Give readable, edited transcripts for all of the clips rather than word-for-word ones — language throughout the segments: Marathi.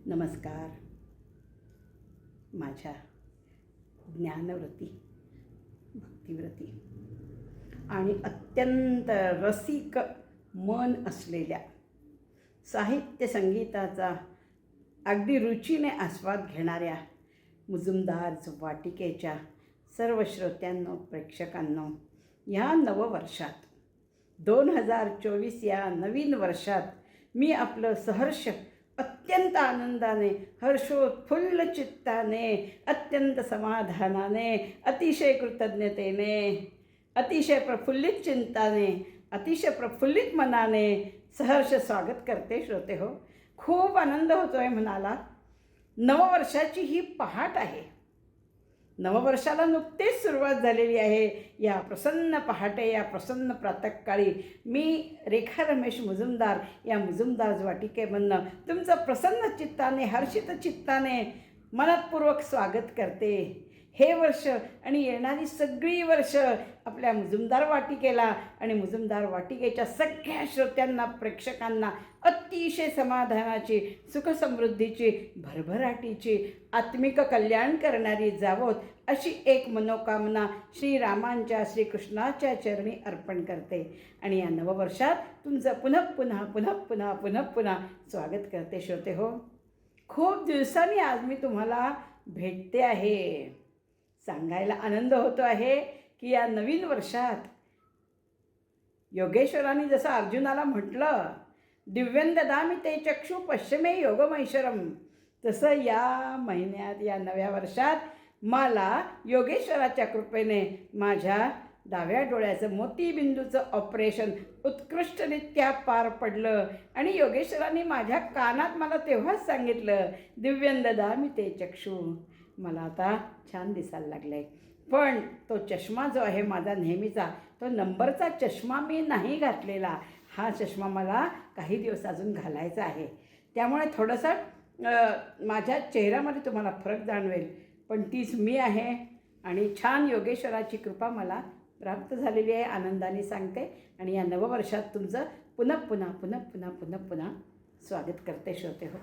नमस्कार. माझ्या ज्ञानव्रती, भक्तिव्रती आणि अत्यंत रसिक मन असलेल्या साहित्य संगीताचा अगदी रुचीने आस्वाद घेणाऱ्या मुजुमदार वाटिकेच्या सर्व श्रोत्यांनो, प्रेक्षकांनो, या नववर्षात 2024 या नवीन वर्षात मी आपलं सहर्ष अत्यंत आनंदाने, हर्षोत्फुल्ल चित्ताने, अत्यंत समाधानाने, अतिशय कृतज्ञतेने, अतिशय प्रफुल्लित चिंताने, अतिशय प्रफुल्लित मनाने सहर्ष स्वागत करते. श्रोते हो, खूप आनंद होतो आहे मनाला. नववर्षाची ही पहाट आहे. नववर्षाला नुकतीच सुरुवात झालेली आहे. या प्रसन्न पहाटे, या प्रसन्न प्रातःकाळी मी रेखा रमेश मुजुमदार या मुजुमदार वाटिकेमधनं तुमचं प्रसन्न चित्ताने, हर्षित चित्ताने मनपूर्वक स्वागत करते. हे वर्ष आणि येणारी सगळी वर्ष आपल्या मुजुमदार वाटिकेला आणि मुजुमदार वाटिकेच्या सगळ्या श्रोत्यांना, प्रेक्षकांना अतिशय समाधानाची, सुखसमृद्धीची, भरभराटीची, आत्मिक कल्याण करणारी जावोत अशी एक मनोकामना श्रीरामांच्या, श्रीकृष्णाच्या चरणी अर्पण करते. आणि या नववर्षात तुमचं पुन्हा स्वागत करते. श्रोते हो, खूप दिवसांनी आज मी तुम्हाला भेटते आहे. सांगायला आनंद होतो आहे की या नवीन वर्षात योगेश्वरांनी जसं अर्जुनाला म्हटलं, दिव्यं ददामि ते चक्षु पश्चिमे योगमैश्वरम, तसं या महिन्यात, या नव्या वर्षात मला योगेश्वराच्या कृपेने माझ्या डाव्या डोळ्याचं मोतीबिंदूचं ऑपरेशन उत्कृष्टरित्या पार पडलं. आणि योगेश्वरांनी माझ्या कानात मला तेव्हाच सांगितलं, दिव्यं ददामि ते चक्षु. मला आता छान दिसायला लागलं आहे. पण तो चष्मा जो आहे माझा नेहमीचा, तो नंबरचा चष्मा मी नाही घातलेला. हा चष्मा मला काही दिवस अजून घालायचा आहे. त्यामुळे थोडंसं माझ्या चेहऱ्यामध्ये तुम्हाला फरक जाणवेल, पण तीच मी आहे. आणि छान योगेश्वराची कृपा मला प्राप्त झालेली आहे. आनंदाने सांगते. आणि या नववर्षात तुमचं पुन्हा स्वागत करते. श्रोते हो,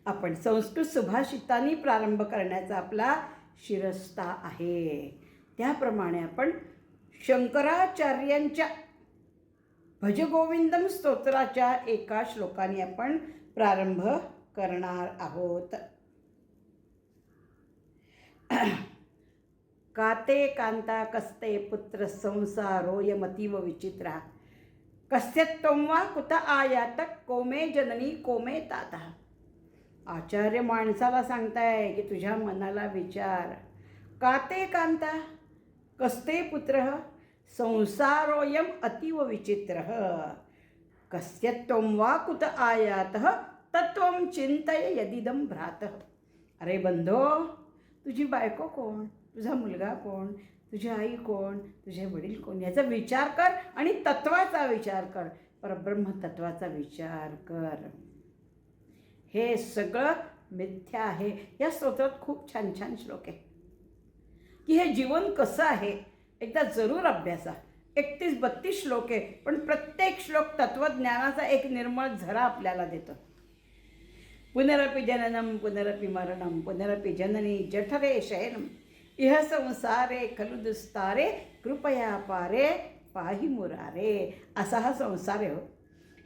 आपण संस्कृत सुभाषितांनी प्रारंभ करण्याचा आपला शिरस्ता आहे. त्याप्रमाणे आपण शंकराचार्यांच्या भजगोविंदम स्तोत्राच्या एका श्लोकाने आपण प्रारंभ करणार आहोत. काते कांता कस्ते पुत्र संसारोयमतीव विचित्रा, कस्य त्वं वा कुत आयातक कोमे जननी कोमे ताता. आचार्य माणसाला सांगताय की तुझ्या मनाला विचार, काते कांता कस्ते पुत्र संसारोयम अतीव विचित्र, कस्य त्वं वा कुत आयातः तत्त्वं चिंतय यदिदं भ्रातः. अरे बंधो, तुझी बायको कोण, तुझा मुलगा कोण, तुझी आई कोण, तुझे वडील कोण, याचा विचार कर आणि तत्वाचा विचार कर, परब्रह्म तत्वाचा विचार कर. हे सगळं मिथ्या आहे. या स्तोत्रात खूप छान छान श्लोक आहे की हे जीवन कसं आहे एकदा जरूर अभ्यासा. 31-32 श्लोक आहे, पण प्रत्येक श्लोक तत्वज्ञानाचा एक निर्मळ झरा आपल्याला देतो. पुनरपि जननम पुनरपि मरणम पुनरपि जननी जठरे शयनम, इह संसारे खलु दुस्तारे कृपया पारे पाहि मुरारे. असा हा संसार आहे हो.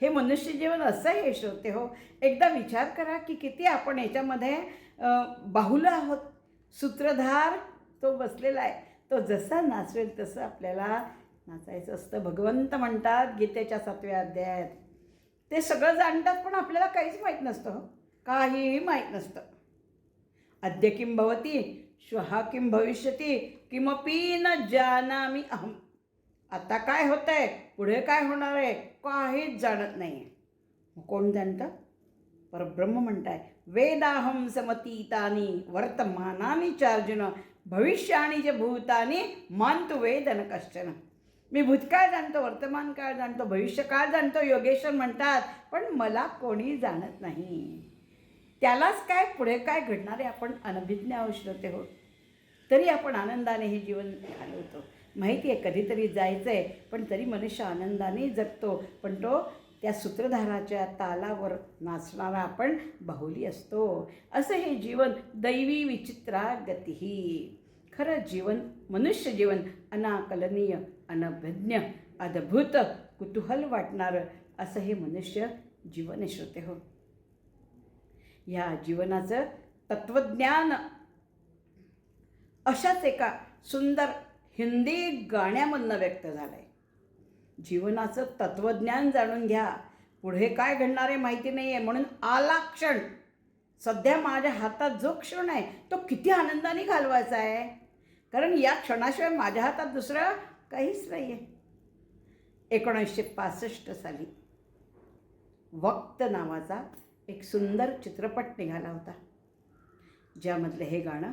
हे मनुष्य जीवन असं आहे. श्रोते हो, एकदा विचार करा की किती आपण याच्यामध्ये बाहुल आहोत. सूत्रधार तो बसलेला आहे, तो जसा नाचवेल तसं आपल्याला नाचायचं असतं. भगवंत म्हणतात गीतेच्या 7व्या अध्यायात, ते सगळं जाणतात पण आपल्याला काहीच माहीत नसतं हो. काहीही माहीत नसतं. अद्य किं भवति श्वः किं भविष्यति किमपि न जानामि अहम. आता काय होतं आहे, पुढे काय होणार आहे, काहीच जाणत नाही आहे. कोण जाणतं? परब्रह्म म्हणताय, वेदाहम समतीतानी वर्तमानानी चार्जुन भविष्याणी च भूतानी मान्तु वेद न कश्चन. मी भूतकाळ जाणतो, वर्तमान काळ जाणतो, भविष्यकाळ जाणतो, योगेश्वर म्हणतात, पण मला कोणी जाणत नाही. त्यालाच काय पुढे काय घडणार आहे आपण अनभिज्ञ आहोत. श्रोते हो, तरी आपण आनंदाने हे जीवन घालवतो. माहिती आहे कधीतरी जायचं आहे, पण तरी मनुष्य आनंदाने जगतो. पण तो त्या सूत्रधाराच्या तालावर नाचणारा आपण बाहुली असतो. असं हे जीवन दैवी विचित्रा गतिही. खरं जीवन, मनुष्य जीवन अनाकलनीय, अनभिज्ञ, अद्भुत, कुतूहल वाटणारं असं हे मनुष्य जीवन आहे श्रोते हो. या जीवनाचं तत्त्वज्ञान अशाच एका सुंदर हिंदी गाण्यामधनं व्यक्त झालं आहे. जीवनाचं तत्त्वज्ञान जाणून घ्या. पुढे काय घडणार आहे माहिती नाही आहे, म्हणून आला क्षण, सध्या माझ्या हातात जो क्षण आहे तो किती आनंदाने घालवायचा आहे, कारण या क्षणाशिवाय माझ्या हातात दुसरं काहीच नाही आहे. 1965 साली वक्त नावाचा एक सुंदर चित्रपट निघाला होता, ज्यामधलं हे गाणं,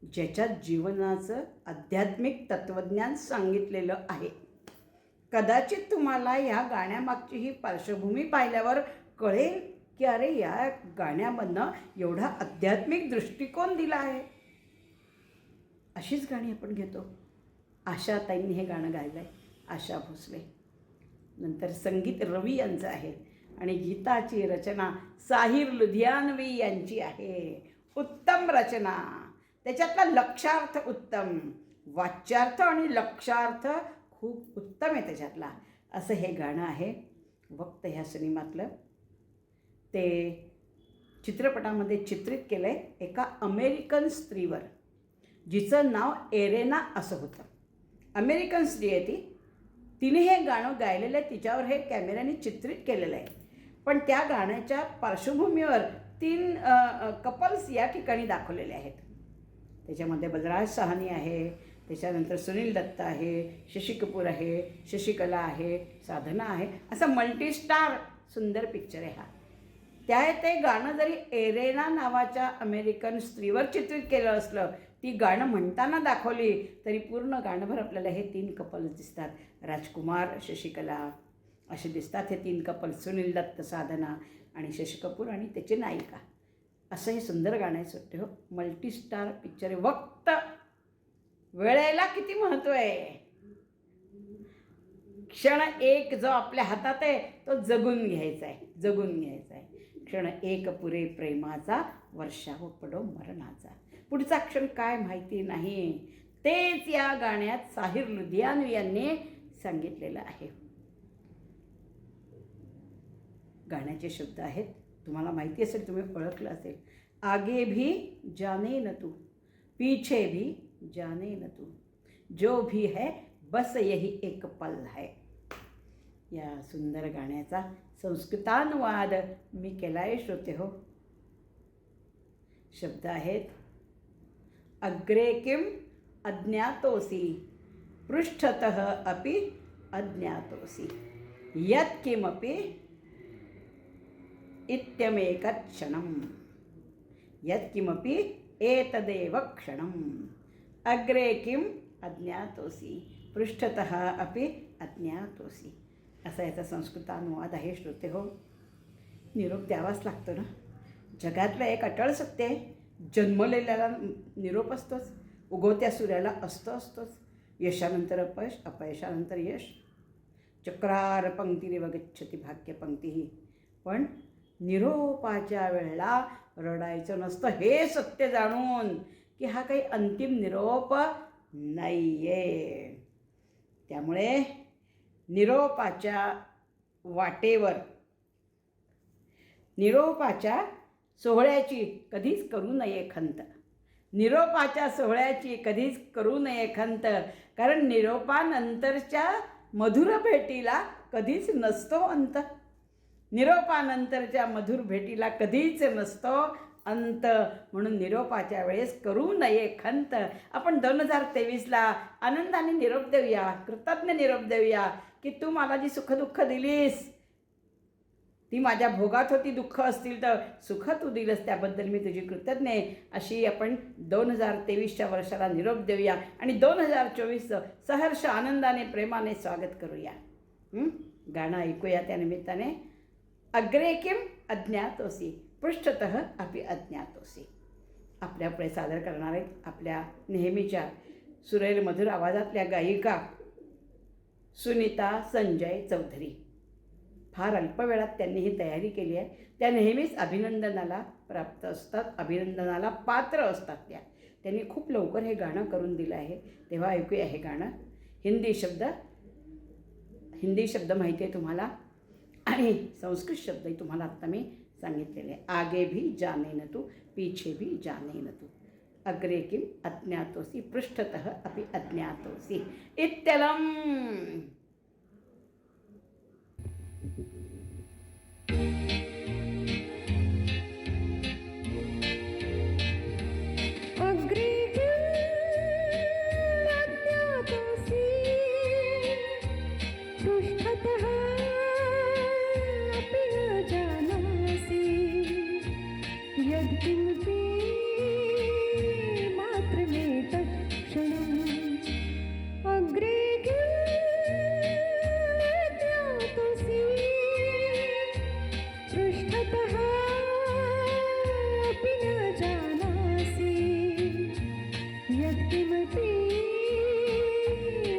ज्याच्यात जीवनाचं आध्यात्मिक तत्त्वज्ञान सांगितलेलं आहे. कदाचित तुम्हाला या गाण्यामागची ही पार्श्वभूमी पाहिल्यावर कळेल की अरे या गाण्यामधनं एवढा आध्यात्मिक दृष्टिकोन दिला आहे. अशीच गाणी आपण घेतो. आशाताईंनी हे गाणं गायलं आहे, आशा भोसले. नंतर संगीत रवी यांचं आहे आणि गीताची रचना साहिर लुधियानवी यांची आहे. उत्तम रचना, त्याच्यातला लक्षार्थ उत्तम, वाच्यार्थ आणि लक्षार्थ खूप उत्तम आहे त्याच्यातला. असं हे गाणं आहे वक्त ह्या सिनेमातलं. ते चित्रपटामध्ये चित्रित केलं आहे एका अमेरिकन स्त्रीवर, जिचं नाव एरेना असं होतं. अमेरिकन स्त्री आहे ती. तिने हे गाणं गायलेलं आहे, तिच्यावर हे कॅमेऱ्याने चित्रित केलेलं आहे. पण त्या गाण्याच्या पार्श्वभूमीवर 3 कपल्स या ठिकाणी दाखवलेले आहेत. त्याच्यामध्ये बलराज साहनी आहे, त्याच्यानंतर सुनील दत्त आहे, शशी कपूर आहे, शशिकला आहे, साधना आहे. असा मल्टीस्टार सुंदर पिक्चर आहे हा. ते गाणं जरी एरेना नावाच्या अमेरिकन स्त्रीवर चित्रित केलं असलं, ती गाणं म्हणताना दाखवली तरी पूर्ण गाणंभर आपल्याला हे 3 कपल्स दिसतात. राजकुमार, शशिकला असे दिसतात हे 3 कपल्स, सुनील दत्त, साधना आणि शशी कपूर आणि त्याची नायिका. असं हे सुंदर गाणं आहे सुट्टे हो. मल्टीस्टार पिक्चर आहे. वक्त, वेळेला किती महत्त्व आहे. क्षण एक जो आपल्या हातात आहे तो जगून घ्यायचा आहे, जगून घ्यायचा आहे. क्षण एक पुरे प्रेमाचा, वर्षाव पडो मरणाचा. पुढचा क्षण काय माहिती नाही. तेच या गाण्यात साहिर लुधियानवी यांनी सांगितलेलं आहे. गाण्याचे शब्द आहेत, तुम्हाला माहिती असेल, तुम्ही ओळखलं असेल. आगे भी जाने न तू, पीछे भी जाने न तू, जो भी है बस यही एक पल है. या सुंदर गाण्याचा संस्कृतानुवाद मी केला आहे श्रोते हो. शब्द आहेत, अग्रे किम अज्ञातोसी, पृष्ठतः अपि अज्ञातोसी, यत् किमपि इत्यमेकत् क्षणम्, यत् किमपि एतदेव क्षणम्. अग्रे किम अज्ञातोसी, पृष्ठतः अपि अज्ञातोसी. असा याचा संस्कृतानुवाद आहे श्रोते हो. निरोप द्यावाच लागतो ना. जगातलं एक अटळ सत्य आहे, जन्मलेल्याला निरोप असतोच, उगवत्या सूर्याला असतोच. यशानंतर अपयश, अपयशानंतर यश. चक्रार पंक्तीरेव गच्छति भाग्यपंक्तीही. पण निरोपाच्या वेळेला रडायचं नसतं, हे सत्य जाणून की हा काही अंतिम निरोप नाही आहे. त्यामुळे निरोपाच्या वाटेवर, निरोपाच्या सोहळ्याची कधीच करू नये खंत. निरोपाच्या सोहळ्याची कधीच करू नये खंत, कारण निरोपानंतरच्या मधुर भेटीला कधीच नसतो अंत. निरोपानंतरच्या मधुर भेटीला कधीच नसतो अंत. म्हणून निरोपाच्या वेळेस करू नये खंत. आपण 2023ला आनंदाने निरोप देऊया, कृतज्ञ निरोप देऊया की तू मला जी सुखदुःख दिलीस ती माझ्या भोगात होती. दुःख असतील तर सुख तू दिलंस, त्याबद्दल मी तुझी कृतज्ञ आहे. अशी आपण 2023च्या वर्षाला निरोप देऊया आणि 2024चं सहर्ष आनंदाने प्रेमाने स्वागत करूया. गाणं ऐकूया त्या निमित्ताने. अग्रे किम अज्ञातोसी, पृष्ठतः अपि अज्ञातोसी. आपल्यापुढे सादर करणार आहेत आपल्या नेहमीच्या सुरेल मधुर आवाजातल्या गायिका सुनीता संजय चौधरी. फार अल्प वेळात त्यांनी ही तयारी केली आहे. त्या नेहमीच अभिनंदनाला प्राप्त असतात, अभिनंदनाला पात्र असतात. त्यांनी खूप लवकर हे गाणं करून दिलं आहे. तेव्हा ऐकूया हे गाणं. हिंदी शब्द माहिती आहे तुम्हाला आणि संस्कृत शब्दही तुम्हाला आत्ता मी सांगितलेले आहे. आगे भी जाने न तू, पीछे भी जाने न तू, अग्रे किम अज्ञातोसी, पृष्ठतः अपि अज्ञातोसी इत्यलम्. पृष्ठतः अपि न जानासि यत्किमपि मात्रमेतत् क्षणम् अग्रे किं ज्ञातोऽसि पृष्ठतः अपि न जानासि यत्किमपि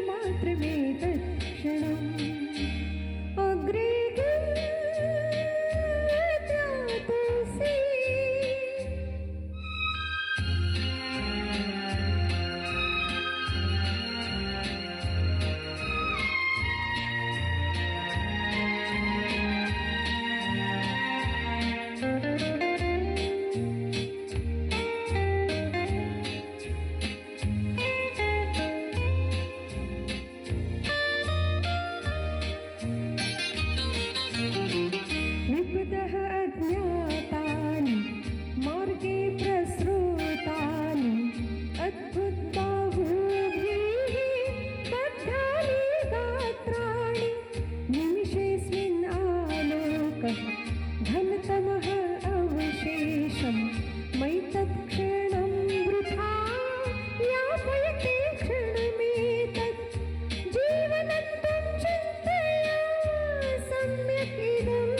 मात्रमेतत् क्षणम् अग्रे किं ज्ञातोऽसि. विपदः अज्ञातानि मार्गे प्रसृतानि अद्भुतबाहुभिः बद्धानि गात्राणि निमिषेऽस्मिन् आलोकः घनतमः अवशेषं मयि तत्क्षणं वृथा यापयते क्षणमेतत् जीवनं त्वं चिन्तया सम्यक् इदम्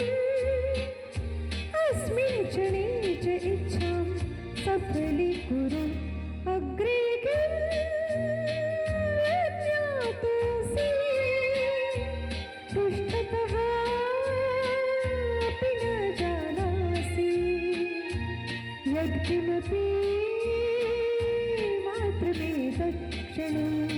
अस्मिन् क्षणे च इच्छां सफलीकुरु अग्रे किं ज्ञातोऽसि पृष्ठतः अपि न जानासि यत्किमपि मात्रमेतत् क्षणम्.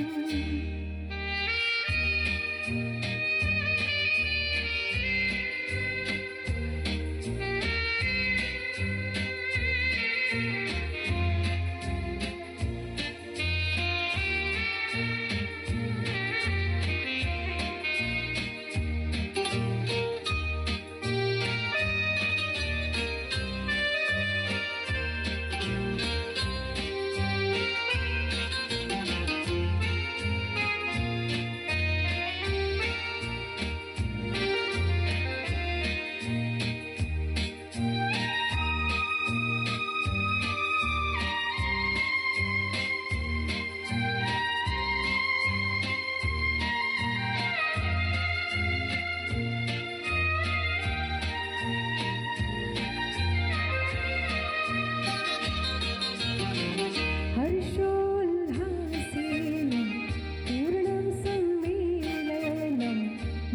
हर्षोल्लासेन पूर्णं सम्मेलनं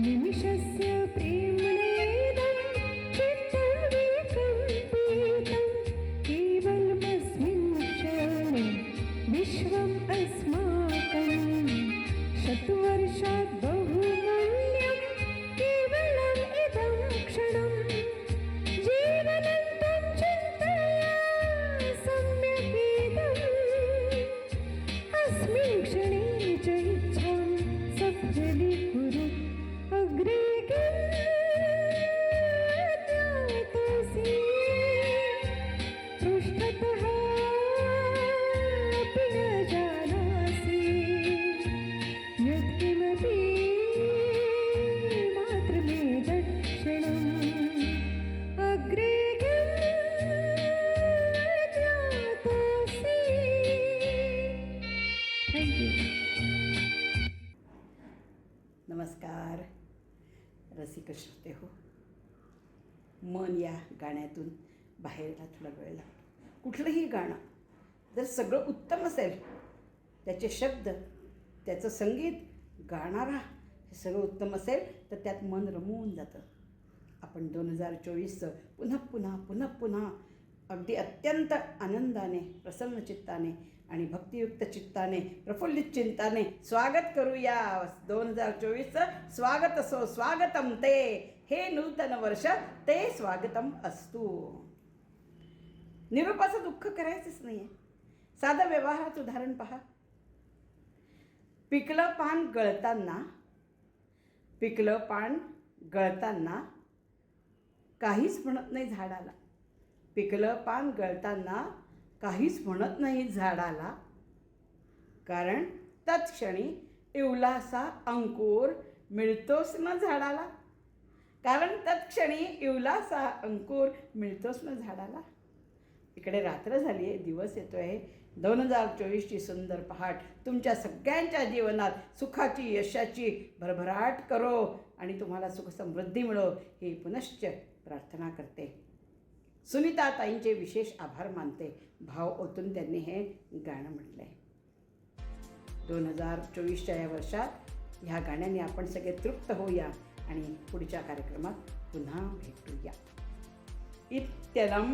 निमिषस्य प्रेम्णेदं चित्तं विकम्पितं केवलमस्मिन् क्षणे विश्वम् अस्माकं शतवर्षात् बहुमूल्यं केवलम् इदं क्षणम् जीवनं त्वं चिन्तया सम्यक् इदम् अस्मिन् क्षणे च इच्छां सफलीकुरु अग्रे किं ज्ञातोऽसि पृष्ठतः अपि न जानासि यत्किमपि मात्रमेतत् क्षणम् अग्रे किं ज्ञातोऽसि. Thank you. नमस्कार रसिक श्रोते हो. मन या गाण्यातून बाहेरला थोडा वेळ लागतो. कुठलंही गाणं जर सगळं उत्तम असेल, त्याचे शब्द, त्याचं संगीत, गाणारा हे सगळं उत्तम असेल तर त्यात मन रमवून जातं. आपण 2024चं पुन्हा पुन्हा पुन्हा पुन्हा अगदी अत्यंत आनंदाने, प्रसन्न चित्ताने आणि भक्तियुक्त चित्ताने, प्रफुल्लित चिंताने स्वागत करूया. 2024चं स्वागत असो, स्वागतम ते, हे नूतन वर्ष ते स्वागतम असतू. निरोपाचं दुःख करायचंच नाही आहे. साधं व्यवहाराचं उदाहरण पहा. पिकलं पान गळताना काहीच म्हणत नाही झाडाला. पिकलं पान गळताना काहीच म्हणत नाही झाडाला, कारण तत्क्षणी इवलासा अंकुर मिळतोच ना झाडाला. इकडे रात्र झाली आहे, दिवस येतो आहे. 2024ची सुंदर पहाट तुमच्या सगळ्यांच्या जीवनात सुखाची, यशाची भरभराट करो आणि तुम्हाला सुख समृद्धी मिळो, ही पुनश्च प्रार्थना करते. सुनीता ताईंचे विशेष आभार मानते. भाव ओतून त्यांनी हे गाणं म्हटलं आहे. 2024च्या या वर्षात ह्या गाण्याने आपण सगळे तृप्त होऊया आणि पुढच्या कार्यक्रमात पुन्हा भेटूया. इत्यलम.